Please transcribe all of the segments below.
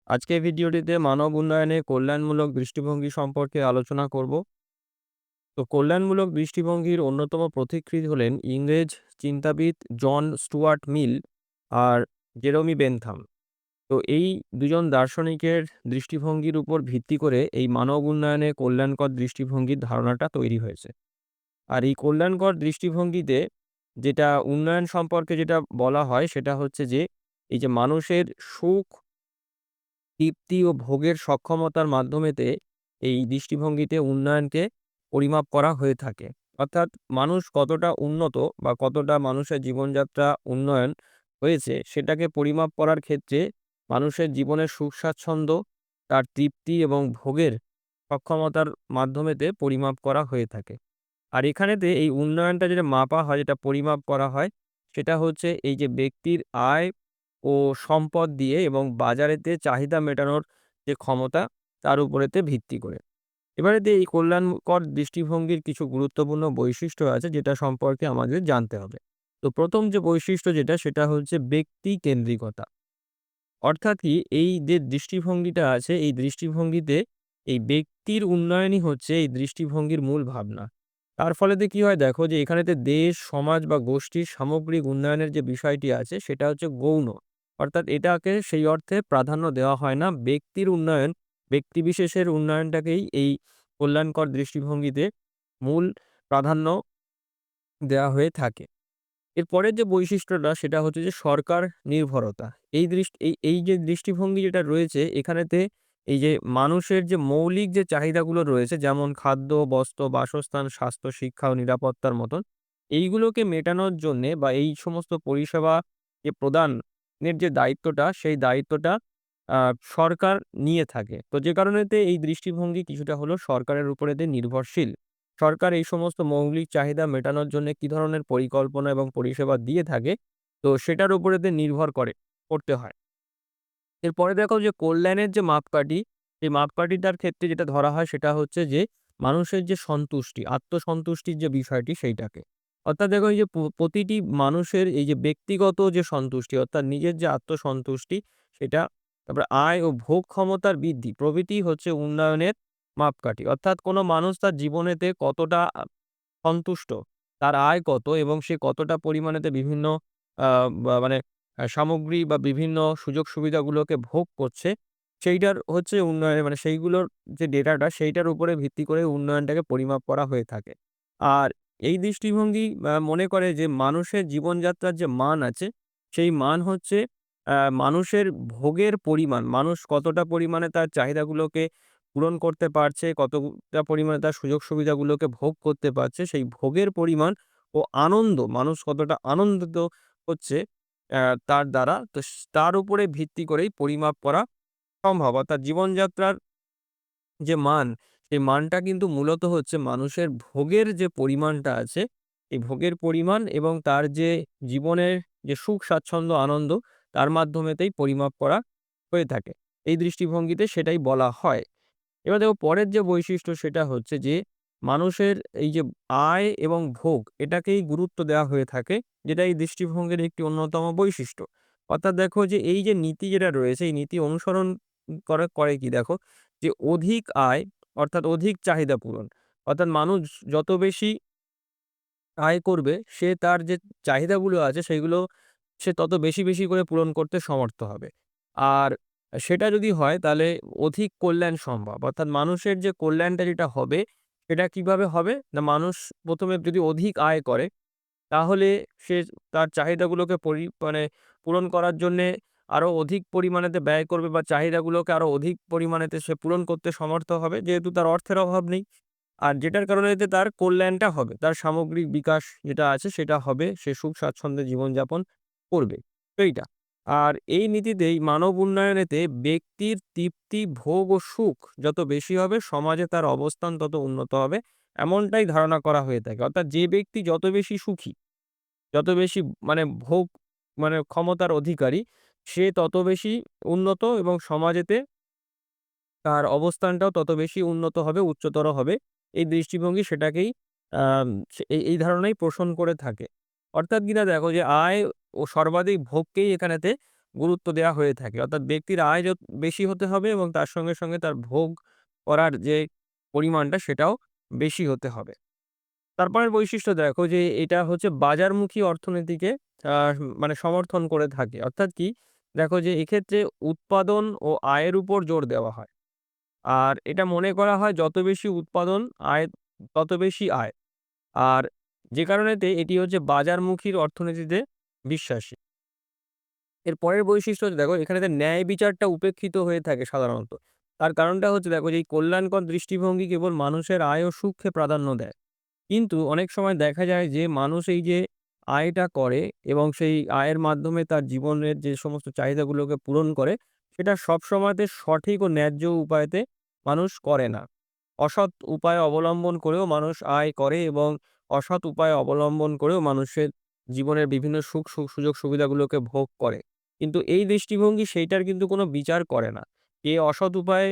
আজকের ভিডিওটিতে মানব উন্নয়নে কল্যাণমূলক দৃষ্টিভঙ্গি সম্পর্কে আলোচনা করব। তো কল্যাণমূলক দৃষ্টিভঙ্গির অন্যতম পথিকৃৎ হলেন ইংরেজ চিন্তাবিদ জন স্টুয়ার্ট মিল আর জেরমি বেনথাম। তো এই দুজন দার্শনিকের দৃষ্টিভঙ্গির উপর ভিত্তি করে এই মানব উন্নয়নে কল্যাণকর দৃষ্টিভঙ্গির ধারণাটা তৈরি হয়েছে। আর এই কল্যাণকর দৃষ্টিভঙ্গিতে যেটা উন্নয়ন সম্পর্কে যেটা বলা হয় সেটা হচ্ছে যে এই যে মানুষের সুখ, তৃপ্তি ও ভোগের সক্ষমতার মাধ্যমেতে এই দৃষ্টিভঙ্গিতে উন্নয়নকে পরিমাপ করা হয়ে থাকে। অর্থাৎ মানুষ কতটা উন্নত বা কতটা মানুষের জীবনযাত্রা উন্নয়ন হয়েছে সেটাকে পরিমাপ করার ক্ষেত্রে মানুষের জীবনের সুখ স্বাচ্ছন্দ্য, তার তৃপ্তি এবং ভোগের সক্ষমতার মাধ্যমেতে পরিমাপ করা হয়ে থাকে। আর এখানেতে এই উন্নয়নটা যেটা মাপা হয়, যেটা পরিমাপ করা হয়, সেটা হচ্ছে এই যে ব্যক্তির আয় ও সম্পদ দিয়ে এবং বাজারেতে চাহিদা মেটানোর যে ক্ষমতা, তার উপরেতে ভিত্তি করে। এবারেতে এই কল্যাণকর দৃষ্টিভঙ্গির কিছু গুরুত্বপূর্ণ বৈশিষ্ট্য আছে যেটা সম্পর্কে আমাদের জানতে হবে। তো ১ম যে বৈশিষ্ট্য যেটা সেটা হচ্ছে ব্যক্তি কেন্দ্রিকতা। অর্থাৎ কি এই যে দৃষ্টিভঙ্গিটা আছে এই দৃষ্টিভঙ্গিতে এই ব্যক্তির উন্নয়নই হচ্ছে এই দৃষ্টিভঙ্গির মূল ভাবনা। তার ফলেতে কি হয় দেখো যে এখানেতে দেশ, সমাজ বা গোষ্ঠীর সামগ্রিক উন্নয়নের যে বিষয়টি আছে সেটা হচ্ছে গৌণ। অর্থাৎ এটাকে সেই অর্থে প্রাধান্য দেওয়া হয় না। ব্যক্তির উন্নয়ন, ব্যক্তিবিশেষের উন্নয়নটাকেই এই কল্যাণকর দৃষ্টিভঙ্গিতে মূল প্রাধান্য দেওয়া হয়ে থাকে। এর পরের যে বৈশিষ্ট্যটা সেটা হচ্ছে যে সরকার নির্ভরতা। এই যে দৃষ্টিভঙ্গি যেটা রয়েছে এখানেতে এই যে মানুষের যে মৌলিক যে চাহিদাগুলো রয়েছে যেমন খাদ্য, বস্ত্র, বাসস্থান, স্বাস্থ্য, শিক্ষা ও নিরাপত্তার মতন এইগুলোকে মেটানোর জন্যে বা এই সমস্ত পরিষেবা যে প্রদানের যে দায়িত্বটা সেই দায়িত্বটা আ সরকার নিয়ে থাকে। তো যে কারণেতে এই দৃষ্টিভঙ্গি কিছুটা হলেও সরকারের উপরেতে নির্ভরশীল। সরকার এই সমস্ত মৌলিক চাহিদা মেটানোর জন্য কি ধরনের পরিকল্পনা এবং পরিষেবা দিয়ে থাকে, তো সেটার উপরেতে নির্ভর করতে হয়। এরপরে দেখো যে কল্যাণের যে মাপকাঠি, সেই মাপকাঠিটার ক্ষেত্রে যেটা ধরা হয় সেটা হচ্ছে যে মানুষের যে সন্তুষ্টি, আত্মসন্তুষ্টির যে বিষয়টি সেইটাকে। অর্থাৎ দেখো এই যে প্রতিটি মানুষের এই যে ব্যক্তিগত যে সন্তুষ্টি অর্থাৎ নিজের যে আত্মসন্তুষ্টি সেটা, তারপরে আয় ও ভোগ ক্ষমতার বৃদ্ধি প্রভৃতি হচ্ছে উন্নয়নের মাপকাঠি। অর্থাৎ কোনো মানুষ তার জীবনেতে কতটা সন্তুষ্ট, তার আয় কত এবং সে কতটা পরিমাণেতে বিভিন্ন আ বা মানে সামগ্রী বা বিভিন্ন সুযোগ সুবিধাগুলোকে ভোগ করছে, সেইটার হচ্ছে উন্নয়নের সেইগুলোর যে ডেটাটা সেইটার উপরে ভিত্তি করে উন্নয়নটাকে পরিমাপ করা হয়ে থাকে। আর এই দৃষ্টিভঙ্গি মনে করে যে মানুষের জীবনযাত্রার যে মান আছে, সেই মান হচ্ছে মানুষের ভোগের পরিমাণ। মানুষ কতটা পরিমাণে তার চাহিদাগুলোকে পূরণ করতে পারছে, কতটা পরিমাণে তার সুযোগ সুবিধাগুলোকে ভোগ করতে পারছে, সেই ভোগের পরিমাণ ও আনন্দ, মানুষ কতটা আনন্দিত হচ্ছে তার দ্বারা, তো তার উপরে ভিত্তি করেই পরিমাপ করা সম্ভব। অর্থাৎ জীবনযাত্রার যে মান, সেই মানটা কিন্তু মূলত হচ্ছে মানুষের ভোগের যে পরিমাণটা আছে, এই ভোগের পরিমাণ এবং তার যে জীবনের যে সুখ, স্বাচ্ছন্দ্য, আনন্দ তার মাধ্যমেতেই পরিমাপ করা হয়ে থাকে। এই দৃষ্টিভঙ্গিতে সেটাই বলা হয়। এবার দেখো পরের যে বৈশিষ্ট্য সেটা হচ্ছে যে মানুষের এই যে আয় এবং ভোগ এটাকেই গুরুত্ব দেওয়া হয়ে থাকে, যেটা এই দৃষ্টিভঙ্গির একটি অন্যতম বৈশিষ্ট্য। অর্থাৎ দেখো যে এই যে নীতি যেটা রয়েছে এই নীতি অনুসরণ করে কি দেখো যে অধিক আয় অর্থাৎ অধিক চাহিদা পূরণ। অর্থাৎ মানুষ যত বেশি আয় করবে সে তার যে চাহিদাগুলো আছে সেগুলো সে তত বেশি করে পূরণ করতে সমর্থ হবে। আর সেটা যদি হয় তাহলে অধিক কল্যাণ সম্ভব। অর্থাৎ মানুষের যে কল্যাণটা যেটা হবে সেটা কিভাবে হবে? না মানুষ ১ম এ যদি অধিক আয় করে তাহলে সে তার চাহিদাগুলোকে পূরণ করার জন্যে আরো অধিক পরিমাণেতে ব্যয় করবে বা চাহিদাগুলোকে আরো অধিক পরিমাণেতে সে পূরণ করতে সমর্থ হবে। যেহেতু তার অর্থের অভাব নেই। আর যেটার কারণে এতে তার কল্যাণটা হবে। তার সামগ্রিক বিকাশ যেটা আছে সেটা হবে। সে সুখ স্বাচ্ছন্দ্যে জীবনযাপন করবে। তো এইটা। আর এই নীতিতেই মানব উন্নয়নেতে ব্যক্তির তৃপ্তি, ভোগ ও সুখ যত বেশি হবে সমাজে তার অবস্থান তত উন্নত হবে। এমনটাই ধারণা করা হয়ে থাকে। অর্থাৎ যে ব্যক্তি যত বেশি সুখী, যত বেশি ভোগ ক্ষমতার অধিকারী, সে তত বেশি উন্নত এবং সমাজেতে তার অবস্থানটাও তত বেশি উন্নত হবে, উচ্চতর হবে। এই দৃষ্টিভঙ্গি সেটাকেই আম সে এই ধারণাই পোষণ করে থাকে। অর্থাৎ কিনা দেখো যে আয় ও সর্বাধিক ভোগকেই এখানেতে গুরুত্ব দেওয়া হয়ে থাকে। অর্থাৎ ব্যক্তির আয় বেশি হতে হবে এবং তার সঙ্গে, সঙ্গে তার ভোগ করার যে পরিমাণটা সেটাও বেশি হতে হবে। তারপরের বৈশিষ্ট্য দেখো যে এটা হচ্ছে বাজারমুখী অর্থনীতিকে আ মানে সমর্থন করে থাকে। অর্থাৎ কি? দেখো যে এক্ষেত্রে উৎপাদন ও আয়ের উপর জোর দেওয়া হয়। আর এটা মনে করা হয় যত বেশি উৎপাদন, আয় তত বেশি আয়। আর যে কারণেতে এটি হচ্ছে বাজারমুখীর অর্থনীতিতে বিশ্বাসী। এর পরের বৈশিষ্ট্য হচ্ছে দেখো এখানেতে ন্যায় বিচারটা উপেক্ষিত হয়ে থাকে সাধারণত। তার কারণটা হচ্ছে দেখো যে এই কল্যাণকর দৃষ্টিভঙ্গি কেবল মানুষের আয় ও সুখকে প্রাধান্য দেয়। কিন্তু অনেক সময় দেখা যায় যে মানুষ এই যে আয়টা করে এবং সেই আয়ের মাধ্যমে তার জীবনের যে সমস্ত চাহিদাগুলোকে পূরণ করে, সেটা সবসময়তে সঠিক ও ন্যায্য উপায়তে মানুষ করে না। অসৎ উপায় অবলম্বন করেও মানুষ আয় করে এবং অসৎ উপায় অবলম্বন করেও মানুষের জীবনের বিভিন্ন সুযোগ সুবিধাগুলোকে ভোগ করে। কিন্তু এই দৃষ্টিভঙ্গি সেইটার কিন্তু কোনো বিচার করে না। কে অসৎ উপায়ে,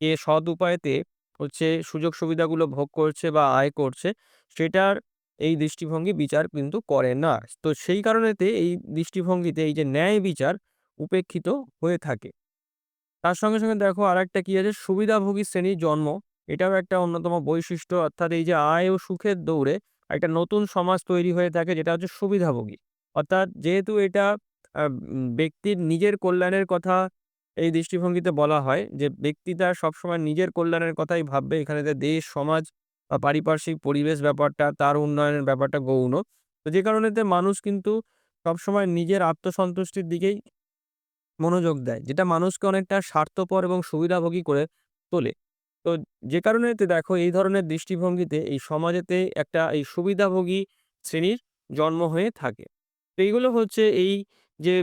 কে সৎ উপায়তে হচ্ছে সুযোগ সুবিধাগুলো ভোগ করছে বা আয় করছে, সেটার এই দৃষ্টিভঙ্গি বিচার কিন্তু করে না। তো সেই কারণেতে এই দৃষ্টিভঙ্গিতে এই যে ন্যায় বিচার উপেক্ষিত হয়ে থাকে। তার সঙ্গে, সঙ্গে দেখো আরেকটা কি আছে সুবিধাভোগী শ্রেণীর জন্ম। এটাও একটা অন্যতম বৈশিষ্ট্য। অর্থাৎ এই যে আয় ও সুখের দৌড়ে একটা নতুন সমাজ তৈরি হয়ে থাকে যেটা হচ্ছে সুবিধাভোগী। অর্থাৎ যেহেতু এটা ব্যক্তির নিজের কল্যাণের কথা এই দৃষ্টিভঙ্গিতে বলা হয় যে ব্যক্তি তার সবসময় নিজের কল্যাণের কথাই ভাববে। এখানেতে দেশ, সমাজ বা পারিপার্শ্বিক পরিবেশ ব্যাপারটা তার উন্নয়নের ব্যাপারটা গৌণ। তো যে কারণেতে মানুষ কিন্তু সবসময় নিজের আত্মসন্তুষ্টির দিকেই মনোযোগ দেয়। যেটা মানুষকে অনেকটা স্বার্থপর এবং সুবিধাভোগী করে তোলে। তো যে কারণেতে দেখো এই ধরনের দৃষ্টিভঙ্গিতে এই সমাজেতে একটা এই সুবিধাভোগী শ্রেণীর জন্ম হয়ে থাকে। তো এইগুলো হচ্ছে এই যে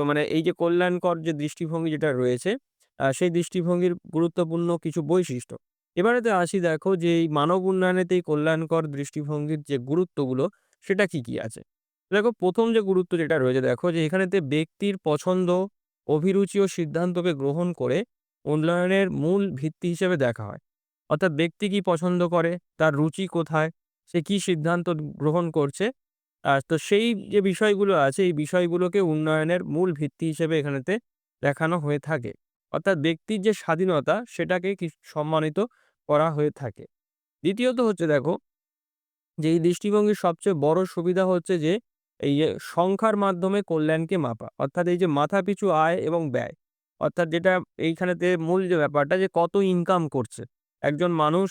মানে এই যে কল্যাণকর যে দৃষ্টিভঙ্গি যেটা রয়েছে, সেই দৃষ্টিভঙ্গির গুরুত্বপূর্ণ কিছু বৈশিষ্ট্য। এবারেতে আসি দেখো যে এই মানব উন্নয়নেতে এই কল্যাণকর দৃষ্টিভঙ্গির যে গুরুত্বগুলো সেটা কি, কি আছে? দেখো ১ম যে গুরুত্ব যেটা রয়েছে দেখো যে এখানেতে ব্যক্তির পছন্দ, অভিরুচি ও সিদ্ধান্তকে গ্রহণ করে উন্নয়নের মূল ভিত্তি হিসেবে দেখা হয়। অর্থাৎ ব্যক্তি কি পছন্দ করে, তার রুচি কোথায়, সে কি সিদ্ধান্ত গ্রহণ করছে। তো সেই যে বিষয়গুলো আছে এই বিষয়গুলোকে উন্নয়নের মূল ভিত্তি হিসেবে এখানেতে দেখানো হয়ে থাকে। অর্থাৎ ব্যক্তির যে স্বাধীনতা সেটাকে সম্মানিত করা হয়ে থাকে। দ্বিতীয়ত হচ্ছে দেখো যে এই দৃষ্টিভঙ্গির সবচেয়ে বড় সুবিধা হচ্ছে যে এই যে সংখ্যার মাধ্যমে কল্যাণকে মাপা। অর্থাৎ এই যে মাথাপিছু আয় এবং ব্যয়। অর্থাৎ যেটা এইখানেতে মূল যে ব্যাপারটা যে কত ইনকাম করছে। একজন মানুষ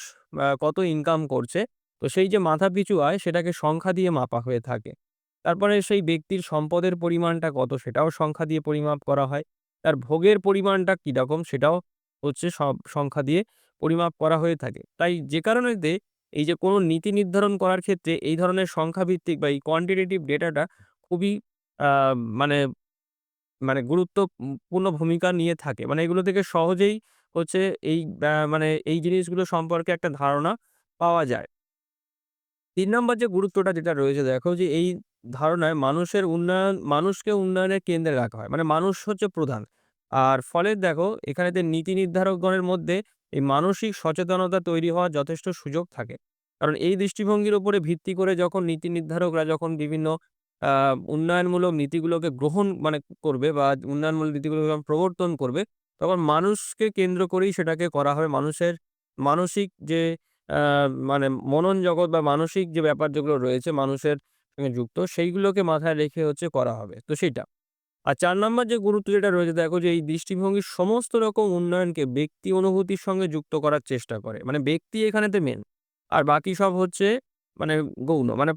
কত ইনকাম করছে। তো সেই যে মাথাপিছু আয় সেটাকে সংখ্যা দিয়ে মাপা হয়ে থাকে। তারপরে সেই ব্যক্তির সম্পদের পরিমাণটা কত সেটাও সংখ্যা দিয়ে পরিমাপ করা হয়। তার ভোগের পরিমাণটা কিরকম সেটাও হচ্ছে সব সংখ্যা দিয়ে পরিমাপ করা হয়ে থাকে। তাই যে কারণেতে এই যে কোনো নীতি নির্ধারণ করার ক্ষেত্রে এই ধরনের সংখ্যাভিত্তিক বা এই কোয়ান্টিটেটিভ ডেটাটা খুবই আ মানে মানে পূর্ণ ভূমিকা নিয়ে থাকে। মানে এগুলো থেকে সহজেই হচ্ছে এই মানে এই জিনিসগুলো সম্পর্কে একটা ধারণা পাওয়া যায়। ৩ নম্বর যে গুরুত্বটা যেটা রয়েছে দেখো যে এই ধারণায় মানুষকে উন্নয়নের কেন্দ্রে রাখা হয়। মানে মানুষ হচ্ছে প্রধান। আর ফলে দেখো এখানেতে নীতি নির্ধারকগণের মধ্যে এই মানসিক সচেতনতা তৈরি হওয়ার যথেষ্ট সুযোগ থাকে। কারণ এই দৃষ্টিভঙ্গির উপরে ভিত্তি করে যখন নীতি নির্ধারকরা যখন বিভিন্ন আ উন্নয়নমূলক নীতিগুলোকে গ্রহণ মানে করবে বা উন্নয়নমূলক নীতিগুলোকে যখন প্রবর্তন করবে, তখন মানুষকে কেন্দ্র করেই সেটাকে করা হবে। মানুষের মানসিক যে আ মানে মনন জগৎ বা মানসিক যে ব্যাপার যেগুলো রয়েছে মানুষের সঙ্গে যুক্ত সেইগুলোকে মাথায় রেখে হচ্ছে করা হবে। তো সেইটা। আর ৪ নাম্বার যে গুরুত্ব যেটা রয়েছে দেখো যে এই দৃষ্টিভঙ্গির সমস্ত রকম উন্নয়নকে ব্যক্তি অনুভূতির সঙ্গে যুক্ত করার চেষ্টা করে। মানে ব্যক্তি এখানেতে মেইন। আর বাকি সব হচ্ছে মানে গৌণ। মানে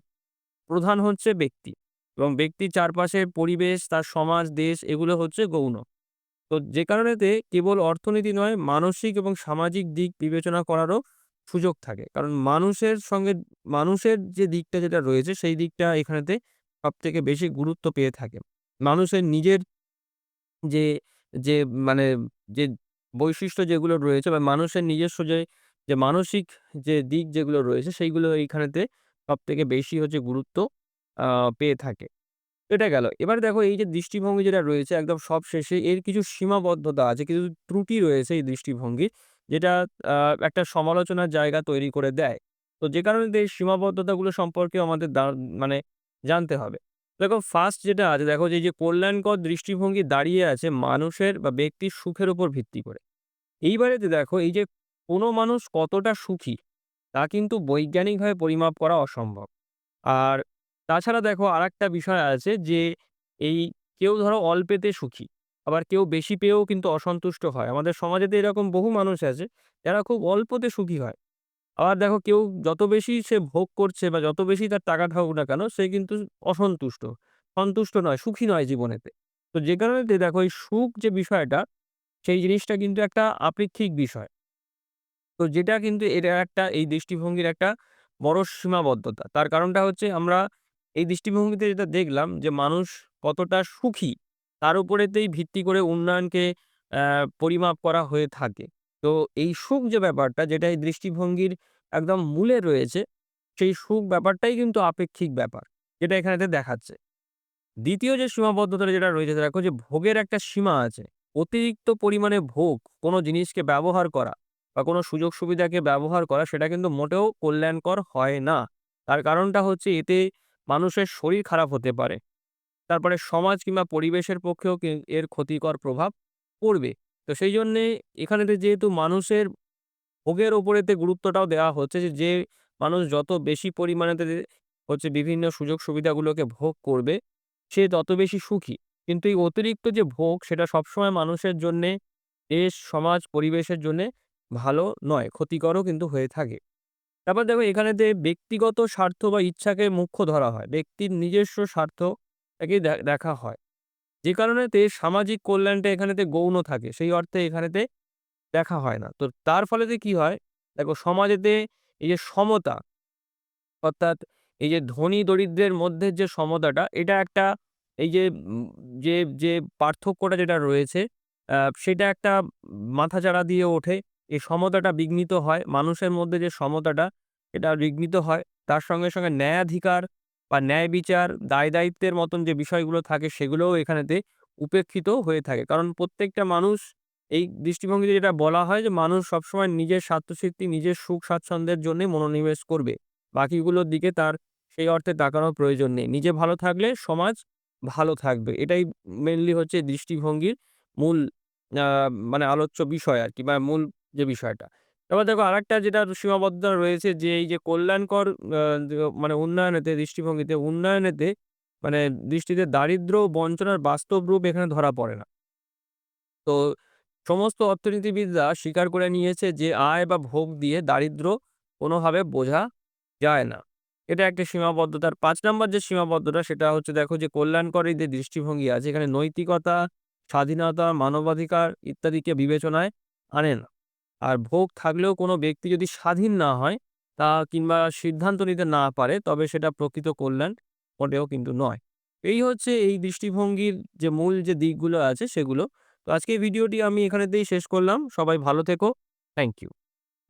প্রধান হচ্ছে ব্যক্তি এবং ব্যক্তির চারপাশের পরিবেশ, তার সমাজ, দেশ এগুলো হচ্ছে গৌণ। তো যে কারণেতে কেবল অর্থনীতি নয়, মানসিক এবং সামাজিক দিক বিবেচনা করারও সুযোগ থাকে। কারণ মানুষের যে দিকটা যেটা রয়েছে সেই দিকটা এখানেতে সবথেকে বেশি গুরুত্ব পেয়ে থাকে। মানুষের নিজের যে, যে মানে যে বৈশিষ্ট্য যেগুলো রয়েছে বা মানুষের নিজস্ব যে মানসিক যে দিক যেগুলো রয়েছে সেইগুলো এইখানেতে সবথেকে বেশি হচ্ছে গুরুত্ব আ পেয়ে থাকে। এটা গেল। এবার দেখো এই যে দৃষ্টিভঙ্গি যেটা রয়েছে একদম সবশেষে এর কিছু সীমাবদ্ধতা আছে, কিছু ত্রুটি রয়েছে এই দৃষ্টিভঙ্গির যেটা আ একটা সমালোচনার জায়গা তৈরি করে দেয়। তো যে কারণে এই সীমাবদ্ধতাগুলো সম্পর্কে আমাদের মানে জানতে হবে। দেখো ফার্স্ট যেটা আছে, দেখো যে এই যে কল্যাণকর দৃষ্টিভঙ্গি দাঁড়িয়ে আছে মানুষের বা ব্যক্তির সুখের উপর ভিত্তি করে। এইবারেতে দেখো এই যে কোনো মানুষ কতটা সুখী তা কিন্তু বৈজ্ঞানিকভাবে পরিমাপ করা অসম্ভব। আর তাছাড়া দেখো আরেকটা বিষয় আছে যে এই কেউ ধরো অল্পেতে সুখী, আবার কেউ বেশি পেয়েও কিন্তু অসন্তুষ্ট হয়। আমাদের সমাজেতে এরকম বহু মানুষ আছে যারা খুব অল্পতে সুখী হয়। আবার দেখো কেউ যত বেশি সে ভোগ করছে বা যত বেশি তার টাকা থাকুক না কেন সে কিন্তু অসন্তুষ্ট। সন্তুষ্ট নয়, সুখী নয় জীবনেতে। তো যে কারণেতে দেখো এই সুখ যে বিষয়টা সেই জিনিসটা কিন্তু একটা আপেক্ষিক বিষয়। তো যেটা কিন্তু এটা একটা এই দৃষ্টিভঙ্গির একটা বড় সীমাবদ্ধতা। তার কারণটা হচ্ছে আমরা এই দৃষ্টিভঙ্গিতে যেটা দেখলাম যে মানুষ কতটা সুখী তার উপরেতেই ভিত্তি করে উন্নয়নকে পরিমাপ করা হয়ে থাকে। তো এই সুখ যে ব্যাপারটা যেটা এই দৃষ্টিভঙ্গির একদম মূলে রয়েছে, সেই সুখ ব্যাপারটাই কিন্তু আপেক্ষিক ব্যাপার। যেটা এখানেতে দেখাচ্ছে। দ্বিতীয় যে সীমাবদ্ধতাটা যেটা রয়েছে দেখো যে ভোগের একটা সীমা আছে। অতিরিক্ত পরিমাণে ভোগ কোনো জিনিসকে ব্যবহার করা বা কোনো সুযোগ সুবিধাকে ব্যবহার করা সেটা কিন্তু মোটেও কল্যাণকর হয় না। তার কারণটা হচ্ছে এতে মানুষের শরীর খারাপ হতে পারে। তারপরে সমাজ কিংবা পরিবেশের পক্ষেও এর ক্ষতিকর প্রভাব পড়বে। তো সেইজন্যে এখানেতে যেহেতু মানুষের ভোগের উপরেতে গুরুত্বটাও দেওয়া হচ্ছে যে মানুষ যত বেশি পরিমাণেতে হচ্ছে বিভিন্ন সুযোগ সুবিধাগুলোকে ভোগ করবে, সে তত বেশি সুখী। কিন্তু এই অতিরিক্ত যে ভোগ সেটা সবসময় মানুষের জন্যে, দেশ, সমাজ, পরিবেশের জন্যে ভালো নয়, ক্ষতিকরও কিন্তু হয়ে থাকে। তারপর দেখো এখানেতে ব্যক্তিগত স্বার্থ বা ইচ্ছাকে মুখ্য ধরা হয়। ব্যক্তির নিজস্ব স্বার্থটাকে দেখা হয়। যে কারণেতে সামাজিক কল্যাণটা এখানেতে গৌণ থাকে। সেই অর্থে এখানেতে দেখা হয় না। তো তার ফলেতে কি হয়? দেখো সমাজেতে এই যে সমতা, অর্থাৎ এই যে ধনী দরিদ্রের মধ্যে যে সমতাটা এটা একটা এই যে যে যে পার্থক্যটা যেটা রয়েছে সেটা একটা মাথাচাড়া দিয়ে ওঠে। এই সমতাটা বিঘ্নিত হয়। মানুষের মধ্যে যে সমতাটা এটা বিঘ্নিত হয়। তার সঙ্গে ন্যায়াধিকার বা ন্যায় বিচার, দায়-দায়িত্বের মতন যে বিষয়গুলো থাকে সেগুলোও এখানেতে উপেক্ষিত হয়ে থাকে। কারণ প্রত্যেকটা মানুষ এই দৃষ্টিভঙ্গিতে যেটা বলা হয় যে মানুষ সবসময় নিজের স্বার্থসিদ্ধি, নিজের সুখ স্বাচ্ছন্দ্যের জন্যই মনোনিবেশ করবে। বাকিগুলোর দিকে তার সেই অর্থে তাকানোর প্রয়োজন নেই। নিজে ভালো থাকলে সমাজ ভালো থাকবে। এটাই মেইনলি হচ্ছে দৃষ্টিভঙ্গির মূল আ মানে আলোচ্য বিষয় আরকি বা মূল যে বিষয়টা। এবার দেখো আরেকটা যেটা সীমাবদ্ধতা রয়েছে যে এই যে কল্যাণকর আ দ মানে উন্নয়নেতে দৃষ্টিভঙ্গিতে উন্নয়নেতে মানে দৃষ্টিতে দারিদ্র্য ও বঞ্চনার বাস্তব রূপ এখানে ধরা পড়ে না। তো সমস্ত অর্থনীতিবিদরা স্বীকার করে নিয়েছে যে আয় বা ভোগ দিয়ে দারিদ্র্য কোনোভাবে বোঝা যায় না। এটা একটা সীমাবদ্ধতার ৫ নাম্বার যে সীমাবদ্ধতা সেটা হচ্ছে দেখো যে কল্যাণকরী যে দৃষ্টিভঙ্গি আছে এখানে নৈতিকতা, স্বাধীনতা, মানবাধিকার ইত্যাদিকে বিবেচনায় আনে না। আর ভোগ থাকলেও কোনো ব্যক্তি যদি স্বাধীন না হয় তা কিংবা সিদ্ধান্ত নিতে না পারে তবে সেটা প্রকৃত কল্যাণ মোটেও কিন্তু নয়। এই হচ্ছে এই দৃষ্টিভঙ্গির যে মূল যে দিকগুলো আছে সেগুলো। তো আজকে এই ভিডিওটি আমি এখানেতেই শেষ করলাম। সবাই ভালো থেকো। Thank you.